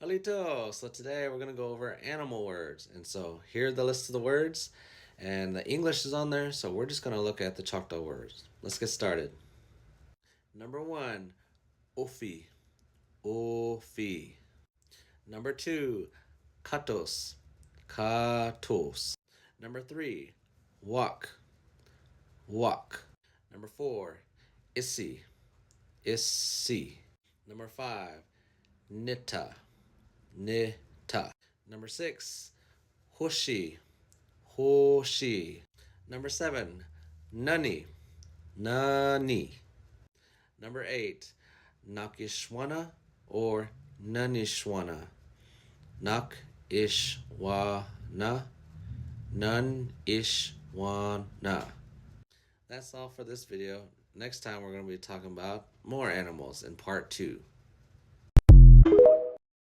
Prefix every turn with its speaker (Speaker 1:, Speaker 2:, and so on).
Speaker 1: Halito! So today we're going to go over animal words. And so here are the list of the words. And the English is on there, so we're just going to look at the Choctaw words. Let's get started. Number one, ofi. Ofi. Number two, katos. Katos. Number three, wak. Wak. Number four, isi. Isi. Number five, nita. Nita. Number six, hoshi. Hoshi. Number seven, nani. Nani. Number eight, nakishwana or nanishwana. Nakishwana. Nanishwana. That's all for this video. Next time we're going to be talking about more animals in part 2.